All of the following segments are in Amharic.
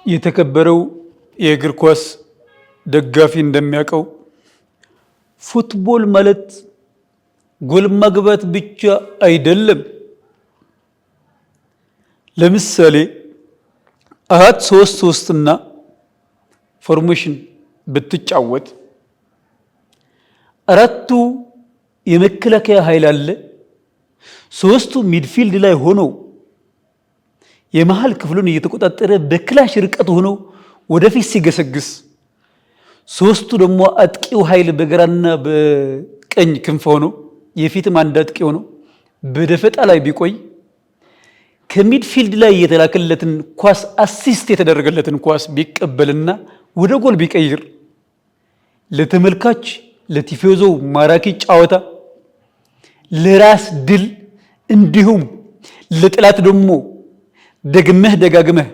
የተከበረው የእግር ኳስ ደጋፊ እንደሚያውቀው ፉትቦል ማለት ጎል ማግባት ብቻ አይደለም። ለምሳሌ 4-3-3 እና ፎርሜሽን ብትጫወት አራቱ የመከላከያ ኃይል አለ፣ ሶስቱ ሚድፊልድ ላይ ሆኖ የመሃል ክፍሉን እየተቆጣጠረ በክላሽ ርቀት ሆኖ ወደፊት ሲገሰግስ፣ ሶስቱ ደግሞ አጥቂው ኃይል በግራና በቀኝ ክንፍ ሆኖ የፊትም አንድ አጥቂ ሆኖ በደፈጣ ላይ ቢቆይ ከሚድፊልድ ላይ የተላከለትን ኳስ አሲስት የተደረገለትን ኳስ ቢቀበልና ወደ ጎል ቢቀይር ለተመልካች ለቲፎዞ ማራኪ ጨዋታ፣ ለራስ ድል እንዲሁም ለጥላት ደግሞ ደግመህ ደጋግመህ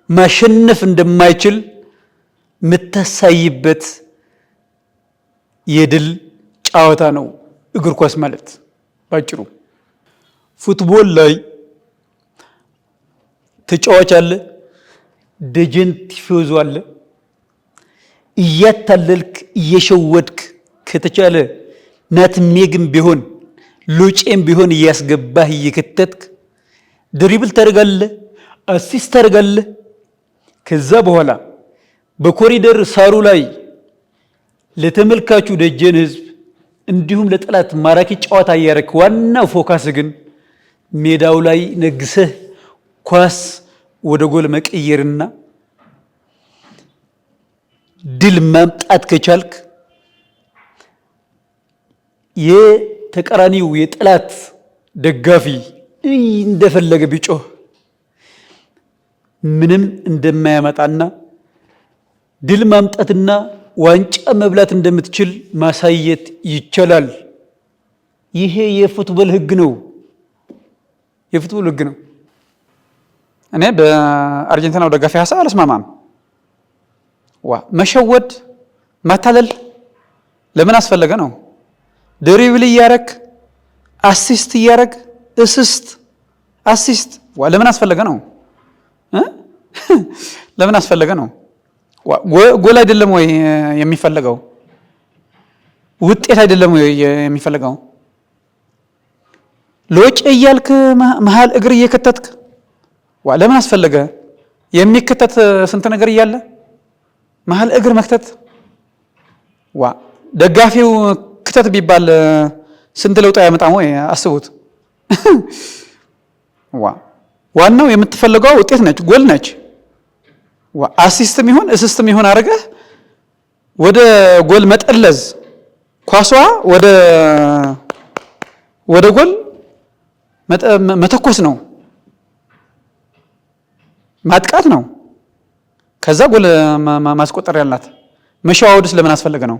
ማሸነፍ እንደማይችል መታሳይበት የድል ጨዋታ ነው እግር ኳስ ማለት ባጭሩ። ፉትቦል ላይ ተጫዋች አለ፣ ደጀን ቲፎዞ አለ። እያታለልክ እየሸወድክ ከተቻለ ናትሜግም ቢሆን ሉጬም ቢሆን እያስገባህ እየከተትክ ድሪብል ታደርጋለህ፣ አሲስት ታደርጋለህ። ከዛ በኋላ በኮሪደር ሳሩ ላይ ለተመልካቹ ደጀን ህዝብ እንዲሁም ለጠላት ማራኪ ጨዋታ እያደረክ ዋናው ፎካስ ግን ሜዳው ላይ ነግሰህ ኳስ ወደ ጎል መቀየርና ድል ማምጣት ከቻልክ የተቀራኒው የጠላት ደጋፊ እንደፈለገ ቢጮህ ምንም እንደማያመጣና ድል ማምጣትና ዋንጫ መብላት እንደምትችል ማሳየት ይቻላል። ይሄ የፉትቦል ህግ ነው፣ የፉትቦል ህግ ነው። እኔ በአርጀንቲናው ደጋፊ ሀሳብ አልስማማም። መሸወድ ማታለል ለምን አስፈለገ ነው? ድሪብል እያረክ አሲስት እያረክ አሲስት ለምን አስፈለገ ነው? ለምን አስፈለገ ነው? ጎል አይደለም ወይ የሚፈለገው? ውጤት አይደለም ወይ የሚፈለገው? ሎጭ እያልክ መሃል እግር እየከተትክ ለምን አስፈለገ? የሚከተት ስንት ነገር እያለ መሃል እግር መክተት ደጋፊው ክተት ቢባል ስንት ለውጥ ያመጣም ወይ አስቡት። ዋናው የምትፈልገው ውጤት ነች፣ ጎል ነች። አሲስትም ይሁን እስስትም ይሁን አድርገህ ወደ ጎል መጠለዝ፣ ኳሷ ወደ ጎል መተኮስ ነው፣ ማጥቃት ነው። ከዛ ጎል ማስቆጠር ያልናት መሸዋወድስ ለምን አስፈለገ ነው?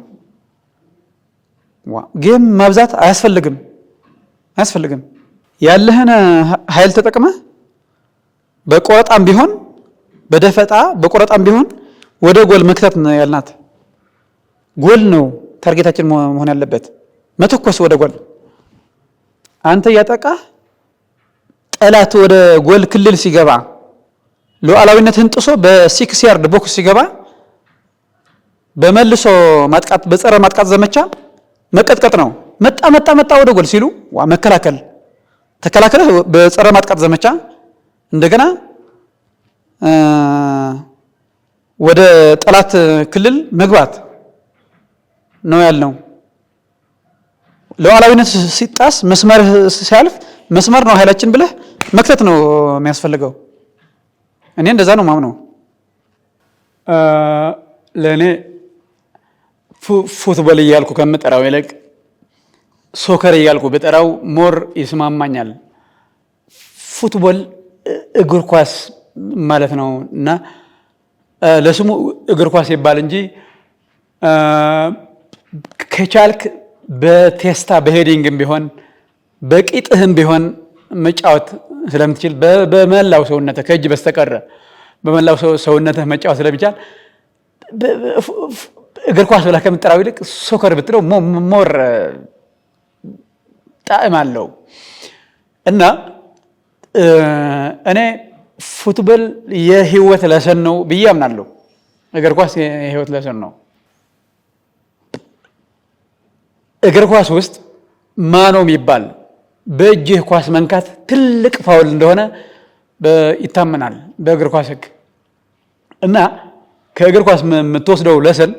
ጌም ማብዛት አያስፈልግም። ያለህን ኃይል ተጠቅመህ በቆረጣም ቢሆን በደፈጣ በቆረጣም ቢሆን ወደ ጎል መክተት ነው ያልናት። ጎል ነው ታርጌታችን መሆን ያለበት፣ መተኮስ ወደ ጎል። አንተ ያጠቃህ ጠላት ወደ ጎል ክልል ሲገባ ሉዓላዊነትህን ጥሶ በሲክስ ያርድ ቦክስ ሲገባ በመልሶ ማጥቃት በጸረ ማጥቃት ዘመቻ መቀጥቀጥ ነው። መጣ ወደ ጎል ሲሉ መከላከል፣ ተከላከለ በጸረ ማጥቃት ዘመቻ እንደገና ወደ ጠላት ክልል መግባት ነው ያልነው። ሉዓላዊነት ሲጣስ መስመር ሲያልፍ መስመር ነው ኃይላችን ብለህ መክተት ነው የሚያስፈልገው። እኔ እንደዛ ነው ማምነው። ለኔ ፉትቦል እያልኩ ከምጠራው ይልቅ ሶከር እያልኩ በጠራው ሞር ይስማማኛል። ፉትቦል እግር ኳስ ማለት ነው እና ለስሙ እግር ኳስ ይባል እንጂ ከቻልክ በቴስታ በሄዲንግም ቢሆን በቂጥህም ቢሆን መጫወት ስለምትችል በመላው ሰውነትህ ከእጅ በስተቀር በመላው ሰውነትህ መጫወት ስለሚቻል እግር ኳስ ብለህ ከምትጠራው ይልቅ ሶከር ብትለው ሞር ጣዕም አለው እና እኔ ፉትቦል የህይወት ለሰን ነው ብዬ አምናለሁ። እግር ኳስ የህይወት ለሰን ነው። እግር ኳስ ውስጥ ማነው የሚባል በእጅህ ኳስ መንካት ትልቅ ፋውል እንደሆነ ይታመናል በእግር ኳስ ህግ። እና ከእግር ኳስ የምትወስደው ለሰን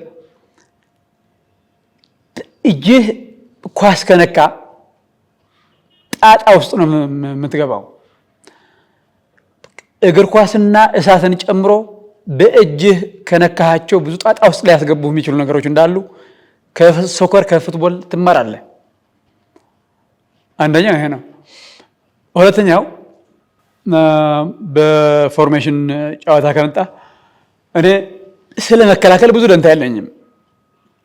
እጅህ ኳስ ከነካ ጣጣ ውስጥ ነው የምትገባው። እግር ኳስና እሳትን ጨምሮ በእጅህ ከነካቸው ብዙ ጣጣ ውስጥ ሊያስገቡ የሚችሉ ነገሮች እንዳሉ ከሶከር ከፉትቦል ትማራለህ። አንደኛው ይሄ ነው። ሁለተኛው በፎርሜሽን ጨዋታ ከመጣ እኔ ስለ መከላከል ብዙ ደንታ የለኝም።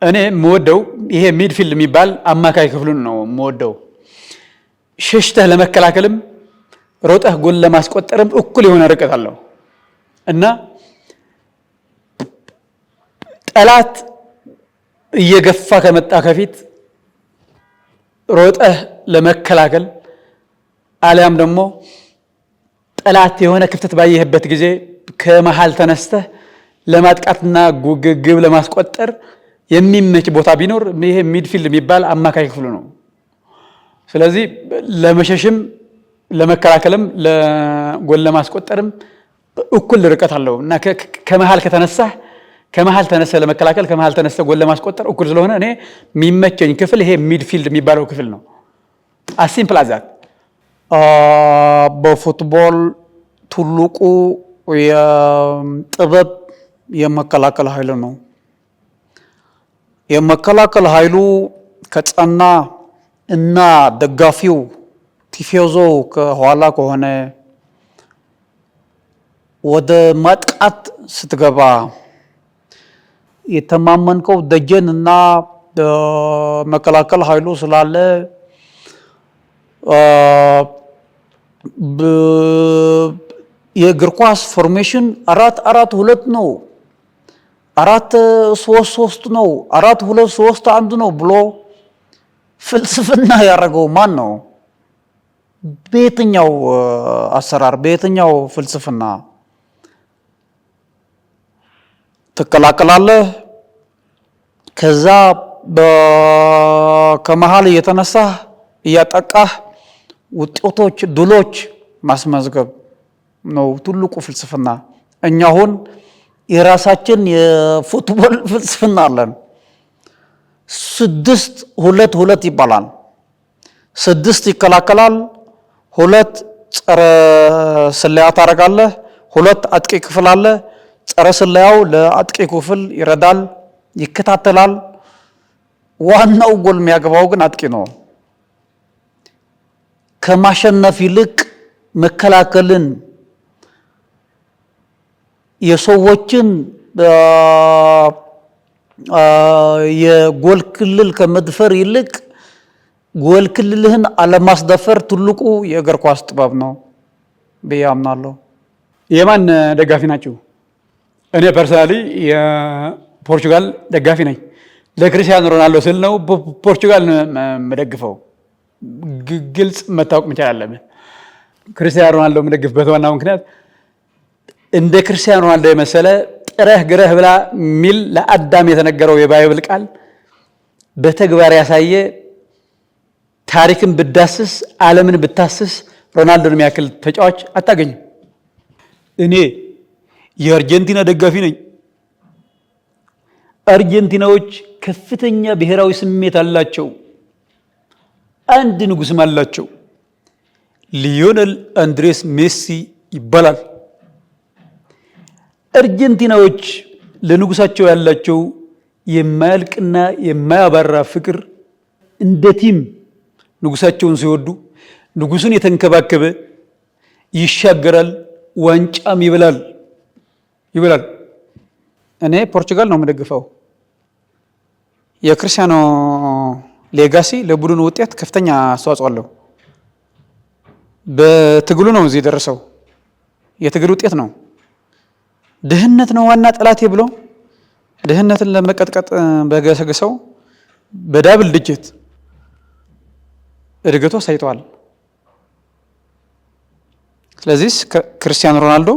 እኔ የምወደው ይሄ ሚድፊልድ የሚባል አማካይ ክፍሉን ነው የምወደው። ሸሽተህ ለመከላከልም ሮጠህ ጎል ለማስቆጠርም እኩል የሆነ ርቀት አለው እና ጠላት እየገፋ ከመጣ ከፊት ሮጠህ ለመከላከል አሊያም ደግሞ ጠላት የሆነ ክፍተት ባየህበት ጊዜ ከመሃል ተነስተህ ለማጥቃትና ግብ ለማስቆጠር የሚመች ቦታ ቢኖር ይሄ ሚድፊልድ የሚባል አማካይ ክፍሉ ነው። ስለዚህ ለመሸሽም ለመከላከልም ለጎል ለማስቆጠርም እኩል ርቀት አለው እና ከመሃል ተነስተህ ለመከላከል ከመሃል ተነስተህ ጎል ለማስቆጠር እኩል ስለሆነ እኔ የሚመቸኝ ክፍል ይሄ ሚድፊልድ የሚባለው ክፍል ነው። አሲምፕል አዛት በፉትቦል ትልቁ የጥበብ የመከላከል ኃይል ነው። የመከላከል ኃይሉ ከጸና እና ደጋፊው ቲፎዞ ከኋላ ከሆነ ወደ ማጥቃት ስትገባ የተማመንከው ደጀን እና መከላከል ኃይሉ ስላለ የእግር ኳስ ፎርሜሽን 4-4-2 ነው፣ 4-3-3 ነው፣ 4-2-3-1 ነው ብሎ ፍልስፍና ያደረገው ማን ነው? በየትኛው አሰራር በየትኛው ፍልስፍና? ትከላከላለህ፣ ከዛ ከመሃል እየተነሳህ እያጠቃህ ውጤቶች ድሎች ማስመዝገብ ነው ትልቁ ፍልስፍና። እኛ አሁን የራሳችን የፉትቦል ፍልስፍና አለን። 6-2-2 ይባላል። 6 ይከላከላል፣ 2 ጸረ ስለያ ታደርጋለህ፣ 2 አጥቂ ክፍል አለ። ጸረ ስለያው ለአጥቂ ክፍል ይረዳል፣ ይከታተላል። ዋናው ጎል የሚያገባው ግን አጥቂ ነው። ከማሸነፍ ይልቅ መከላከልን የሰዎችን የጎል ክልል ከመድፈር ይልቅ ጎል ክልልህን አለማስደፈር ትልቁ የእግር ኳስ ጥበብ ነው ብዬ አምናለሁ። የማን ደጋፊ ናችሁ? እኔ ፐርሰናሊ የፖርቹጋል ደጋፊ ነኝ። ለክርስቲያኖ ሮናልዶ ስል ነው ፖርቹጋል መደግፈው። ግልጽ መታወቅ መቻል አለብን። ክርስቲያኖ ሮናልዶ መደግፍበት ዋናው ምክንያት እንደ ክርስቲያኖ ሮናልዶ የመሰለ ጥረህ ግረህ ብላ ሚል ለአዳም የተነገረው የባይብል ቃል በተግባር ያሳየ ታሪክን ብዳስስ ዓለምን ብታስስ ሮናልዶን የሚያክል ተጫዋች አታገኝም። እኔ የአርጀንቲና ደጋፊ ነኝ። አርጀንቲናዎች ከፍተኛ ብሔራዊ ስሜት አላቸው። አንድ ንጉስም አላቸው። ሊዮኔል አንድሬስ ሜሲ ይባላል። አርጀንቲናዎች ለንጉሳቸው ያላቸው የማያልቅና የማያባራ ፍቅር እንደ ቲም ንጉሳቸውን ሲወዱ ንጉሱን የተንከባከበ ይሻገራል፣ ዋንጫም ይበላል። እኔ ፖርቹጋል ነው የምደግፈው። የክርስቲያኖ ሌጋሲ ለቡድኑ ውጤት ከፍተኛ አስተዋጽኦ አለው። በትግሉ ነው እዚህ ደረሰው። የትግል ውጤት ነው። ድህነት ነው ዋና ጠላቴ ብሎ ድህነትን ለመቀጥቀጥ በገሰገሰው በዳብል ዲጂት እድገቱ አሳይተዋል። ስለዚህ ክርስቲያኖ ሮናልዶ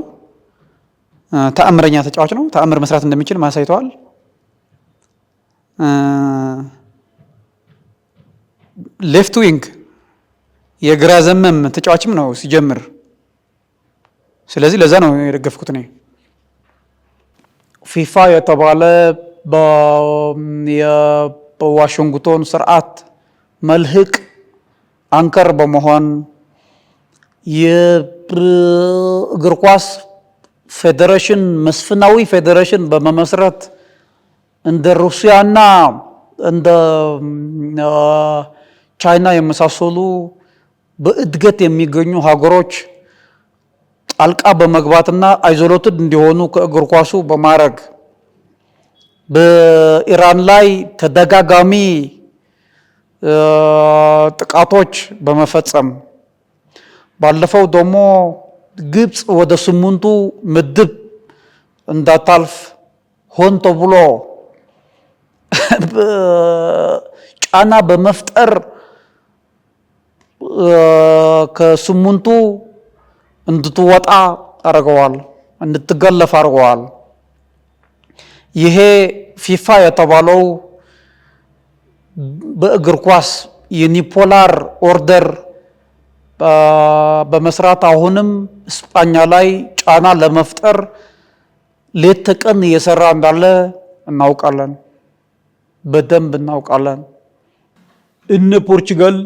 ተአምረኛ ተጫዋች ነው። ተአምር መስራት እንደሚችል ማሳይቷል። ሌፍት ዊንግ የግራ ዘመም ተጫዋችም ነው ሲጀምር። ስለዚህ ለዛ ነው የደገፍኩት ነው። ፊፋ የተባለ በዋሽንግቶን ስርዓት መልህቅ አንከር በመሆን የእግር ኳስ ፌዴሬሽን መስፍናዊ ፌዴሬሽን በመመስረት እንደ ሩሲያና እንደ ቻይና የመሳሰሉ በእድገት የሚገኙ ሀገሮች ጣልቃ በመግባትና አይዞሌትድ እንዲሆኑ ከእግር ኳሱ በማድረግ በኢራን ላይ ተደጋጋሚ ጥቃቶች በመፈጸም ባለፈው ደግሞ ግብጽ ወደ 8ቱ ምድብ እንዳታልፍ ሆን ተብሎ ጫና በመፍጠር ከ8ቱ እንድትወጣ አድርገዋል፣ እንድትገለፍ አድርገዋል። ይሄ ፊፋ የተባለው በእግር ኳስ ዩኒፖላር ኦርደር በመስራት አሁንም እስፓኛ ላይ ጫና ለመፍጠር ሌት ተቀን እየሰራ እንዳለ እናውቃለን፣ በደንብ እናውቃለን። እነ ፖርቹጋል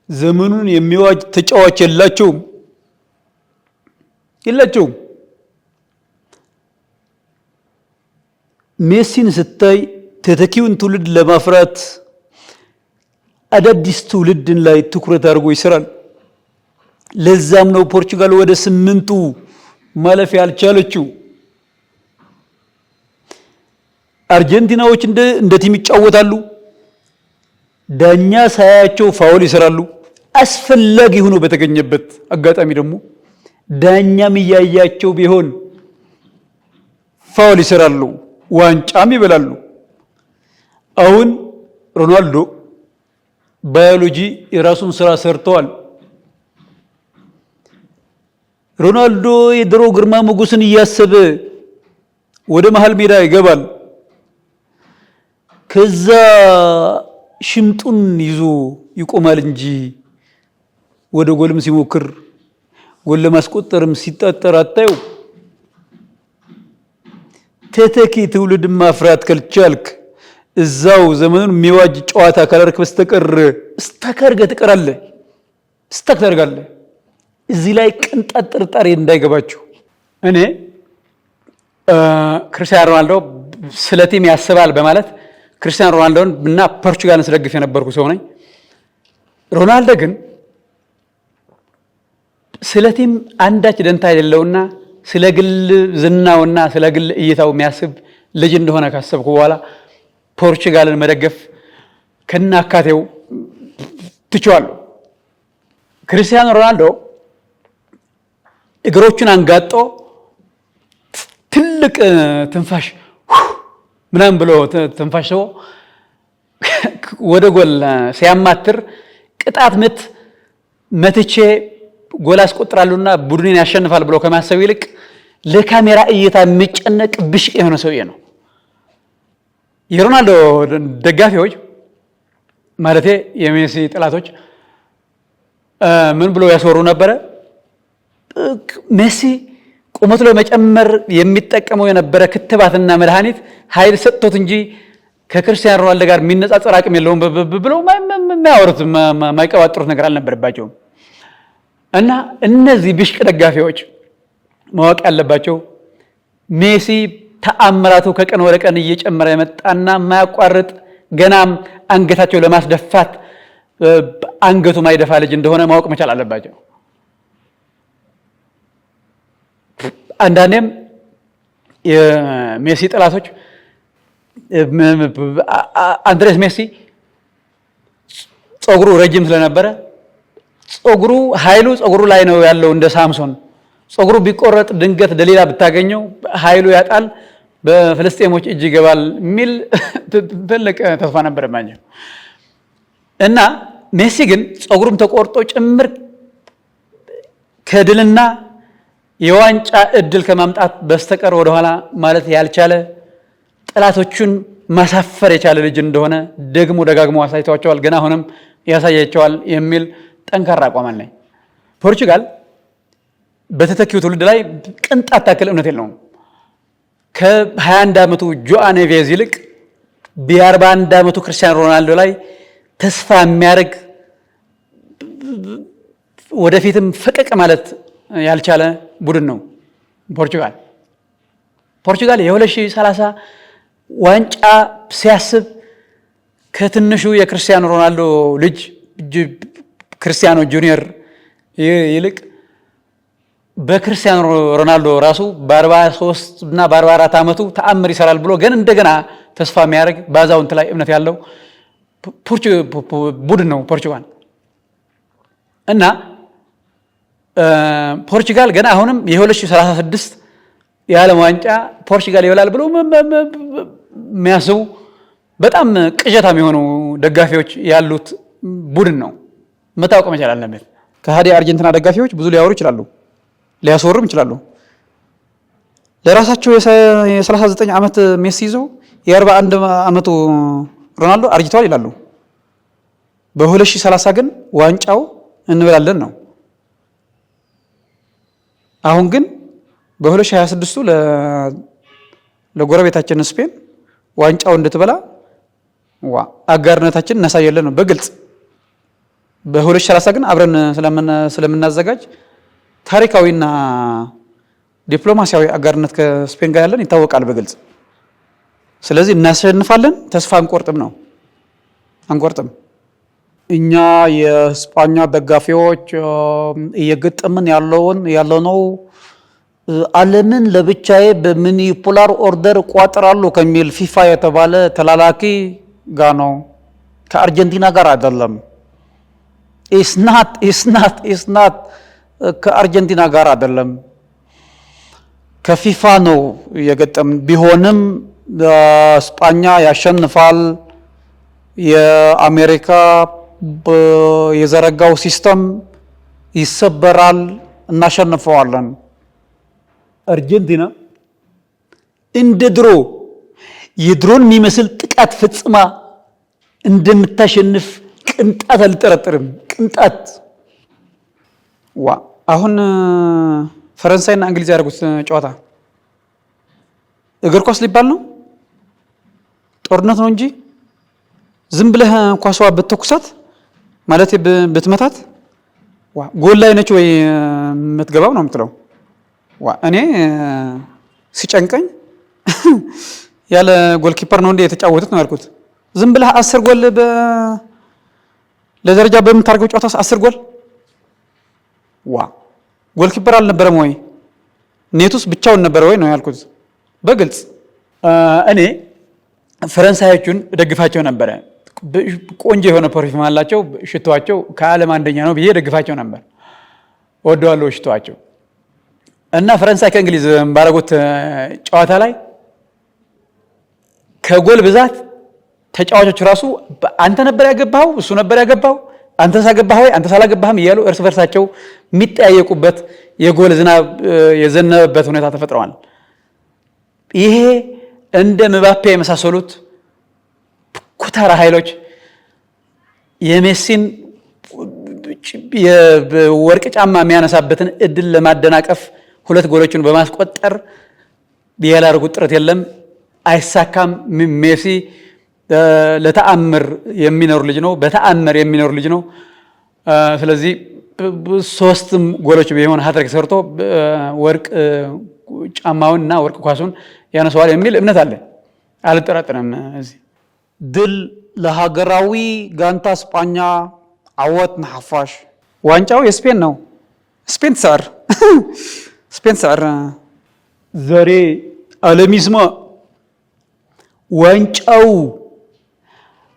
ዘመኑን የሚዋጅ ተጫዋች የላቸውም። ሜሲን ስታይ ተተኪውን ትውልድ ለማፍራት አዳዲስ ትውልድን ላይ ትኩረት አድርጎ ይሰራል። ለዛም ነው ፖርቹጋል ወደ 8ቱ ማለፍ ያልቻለችው። አርጀንቲናዎች እንደ ቲም ይጫወታሉ። ዳኛ ሳያቸው ፋውል ይሰራሉ። አስፈላጊ ሆኖ በተገኘበት አጋጣሚ ደግሞ ዳኛም እያያቸው ቢሆን ፋውል ይሰራሉ፣ ዋንጫም ይበላሉ። አሁን ሮናልዶ ባዮሎጂ የራሱን ስራ ሰርተዋል። ሮናልዶ የድሮ ግርማ ሞገስን እያሰበ ወደ መሃል ሜዳ ይገባል። ከዛ ሽምጡን ይዞ ይቆማል እንጂ ወደ ጎልም ሲሞክር ጎል ለማስቆጠርም ሲጣጣር አታዩ። ተተኪ ትውልድ ማፍራት ካልቻልክ እዛው ዘመኑን የሚዋጅ ጨዋታ ካላረክ በስተቀር ስታከርገ ትቀራለህ፣ ስታከርጋለህ። እዚህ ላይ ቅንጣት ጥርጣሬ እንዳይገባችሁ። እኔ ክርስቲያኖ ሮናልዶ ስለ ቲም ያስባል በማለት ክርስቲያኖ ሮናልዶን እና ፖርቹጋልን ስለግፍ የነበርኩ ሰው ነኝ። ሮናልዶ ግን ስለ ቲም አንዳች ደንታ የሌለውና ስለ ግል ዝናውና ስለ ግል እይታው የሚያስብ ልጅ እንደሆነ ካሰብኩ በኋላ ፖርቹጋልን መደገፍ ከናካቴው ትቼዋለሁ። ክርስቲያኖ ሮናልዶ እግሮቹን አንጋጦ ትልቅ ትንፋሽ ምናምን ብሎ ትንፋሽ ሰው ወደ ጎል ሲያማትር ቅጣት ምት መትቼ ጎል አስቆጥራለሁና ቡድኔን ያሸንፋል ብሎ ከማሰብ ይልቅ ለካሜራ እይታ የሚጨነቅ ብሽቅ የሆነ ሰውዬ ነው። የሮናልዶ ደጋፊዎች ማለቴ የሜሲ ጥላቶች ምን ብሎ ያስወሩ ነበረ? ሜሲ ቁመቱ ለመጨመር የሚጠቀመው የነበረ ክትባትና መድኃኒት ኃይል ሰጥቶት እንጂ ከክርስቲያኖ ሮናልዶ ጋር የሚነጻጸር አቅም የለውም ብለው ማያወሩት ማይቀባጥሩት ነገር አልነበረባቸውም። እና እነዚህ ብሽቅ ደጋፊዎች ማወቅ ያለባቸው ሜሲ ተአምራቱ ከቀን ወደ ቀን እየጨመረ የመጣና ማያቋርጥ ገናም አንገታቸው ለማስደፋት አንገቱ ማይደፋ ልጅ እንደሆነ ማወቅ መቻል አለባቸው። አንዳንዴም የሜሲ ጥላቶች አንድሬስ ሜሲ ጸጉሩ ረጅም ስለነበረ ጸጉሩ ኃይሉ ጸጉሩ ላይ ነው ያለው። እንደ ሳምሶን ጸጉሩ ቢቆረጥ ድንገት ደሊላ ብታገኘው ኃይሉ ያጣል፣ በፍልስጤሞች እጅ ይገባል የሚል ትልቅ ተስፋ ነበር ማለት እና ሜሲ ግን ጸጉሩም ተቆርጦ ጭምር ከድልና የዋንጫ እድል ከማምጣት በስተቀር ወደ ኋላ ማለት ያልቻለ ጠላቶቹን ማሳፈር የቻለ ልጅ እንደሆነ ደግሞ ደጋግሞ አሳይቷቸዋል። ገና አሁንም ያሳያቸዋል የሚል ጠንካራ አቋም አለኝ። ፖርቹጋል በተተኪው ትውልድ ላይ ቅንጣት ታክል እምነት የለውም። ከ21 ዓመቱ ጆአን ኔቬዝ ይልቅ በ41 ዓመቱ ክርስቲያኖ ሮናልዶ ላይ ተስፋ የሚያደርግ ወደፊትም ፈቀቅ ማለት ያልቻለ ቡድን ነው ፖርቹጋል የ2030 ዋንጫ ሲያስብ ከትንሹ የክርስቲያኖ ሮናልዶ ልጅ ክርስቲያኖ ጁኒየር ይልቅ በክርስቲያኖ ሮናልዶ ራሱ በ43 እና በ44 ዓመቱ ተአምር ይሰራል ብሎ ግን እንደገና ተስፋ የሚያደርግ ባዛውንት ላይ እምነት ያለው ቡድን ነው ፖርቹጋል። እና ፖርቹጋል ገና አሁንም የ2036 የዓለም ዋንጫ ፖርቹጋል ይበላል ብሎ የሚያስቡ በጣም ቅዠታም የሆኑ ደጋፊዎች ያሉት ቡድን ነው። መታወቅ መቻል አለበት። ከሃዲ አርጀንቲና ደጋፊዎች ብዙ ሊያወሩ ይችላሉ፣ ሊያስወሩም ይችላሉ። ለራሳቸው የ39 ዓመት ሜሲ ይዘው የ41 ዓመቱ ሮናልዶ አርጅተዋል ይላሉ። በ2030 ግን ዋንጫው እንበላለን ነው። አሁን ግን በ2026 ለጎረቤታችን ስፔን ዋንጫው እንድትበላ አጋርነታችን እናሳያለን ነው በግልጽ። በ2030 ግን አብረን ስለምናዘጋጅ ታሪካዊና ዲፕሎማሲያዊ አጋርነት ከስፔን ጋር ያለን ይታወቃል በግልጽ። ስለዚህ እናሸንፋለን፣ ተስፋ አንቆርጥም ነው አንቆርጥም። እኛ የስፓኛ ደጋፊዎች እየገጠምን ያለነው ዓለምን ለብቻዬ በሚኒፖላር ኦርደር ቋጥራለሁ ከሚል ፊፋ የተባለ ተላላኪ ጋር ነው፣ ከአርጀንቲና ጋር አይደለም። ኢስናት ከአርጀንቲና ጋር አይደለም፣ ከፊፋ ነው የገጠምን። ቢሆንም ስፓኛ ያሸንፋል። የአሜሪካ የዘረጋው ሲስተም ይሰበራል፣ እናሸንፈዋለን። አርጀንቲና እንደ ድሮ የድሮን የሚመስል ጥቃት ፈጽማ እንደምታሸንፍ ቅንጣት አልጠረጥርም። ቅንጣት አሁን ፈረንሳይና እንግሊዝ ያደርጉት ጨዋታ እግር ኳስ ሊባል ነው? ጦርነት ነው እንጂ ዝም ብለህ ኳሷ በተኩሳት ማለት በትመታት ጎል ላይ ነች ወይ የምትገባው ነው የምትለው። እኔ ሲጨንቀኝ ያለ ጎልኪፐር ነው እንዴ የተጫወቱት ነው ያልኩት። ዝም ብለህ 10 ጎል ለደረጃ በምታርገው ጨዋታ 10 ጎል ጎልኪፐር አልነበረም ወይ? ኔቱስ ብቻውን ነበር ወይ ነው ያልኩት በግልጽ። እኔ ፈረንሳዮቹን ደግፋቸው ነበረ። ቆንጆ የሆነ ፐርፊውም አላቸው፣ ሽቶዋቸው ከዓለም አንደኛ ነው ብዬ ደግፋቸው ነበር። ወደዋለሁ ሽቶዋቸው። እና ፈረንሳይ ከእንግሊዝ ባረጉት ጨዋታ ላይ ከጎል ብዛት ተጫዋቾች ራሱ አንተ ነበር ያገባው፣ እሱ ነበር ያገባው፣ አንተ ሳገባህ ወይ አንተ ሳላገባህም እያሉ እርስ በርሳቸው የሚጠያየቁበት የጎል ዝናብ የዘነበበት ሁኔታ ተፈጥሯል። ይሄ እንደ ምባፔ የመሳሰሉት ኩታራ ኃይሎች የሜሲን የወርቅ ጫማ የሚያነሳበትን እድል ለማደናቀፍ 2 ጎሎችን በማስቆጠር ያላረጉት ጥረት የለም፣ አይሳካም። ሜሲ ለተአምር የሚኖር ልጅ ነው፣ በተአምር የሚኖር ልጅ ነው። ስለዚህ 3 ጎሎች ቢሆን ሃትሪክ ሰርቶ ወርቅ ጫማውንና ወርቅ ኳሱን ያነሳዋል የሚል እምነት አለ፣ አልጠራጠርም። እዚህ ድል ለሀገራዊ ጋንታ ስፓኛ አወት ነሐፋሽ። ዋንጫው የስፔን ነው። ስፔን ትሰር ዛሬ ዓለም ይስማ። ዋንጫው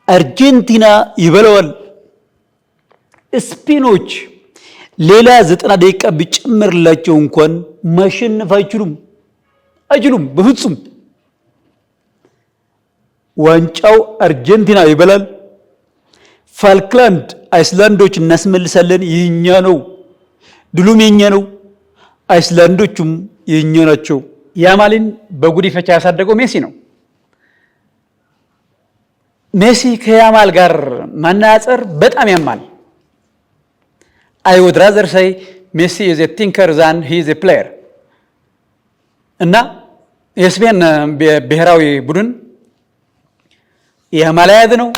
አርጀንቲና ይበለዋል። ስፔኖች ሌላ 90 ደቂቃ ቢጨምርላቸው እንኳን ማሸነፍ አይችሉም በፍጹም። ዋንጫው አርጀንቲና ይበላል። ፋልክላንድ አይስላንዶች እናስመልሳለን፣ ይህኛ ነው። ድሉም የኛ ነው። አይስላንዶቹም የኛ ናቸው። ያማልን በጉዲፈቻ ያሳደገው ሜሲ ነው። ሜሲ ከያማል ጋር ማናጸር በጣም ያማል። I would rather say Messi is a thinker than he is a player. እና የስፔን ብሔራዊ ቡድን ያማል ያድ ነው፣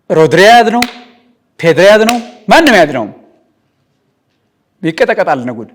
ሮድሪ ያድ ነው፣ ፔድሪ ያድ ነው፣ ማንም ያድ ነው። ይቀጠቀጣል ነጉድ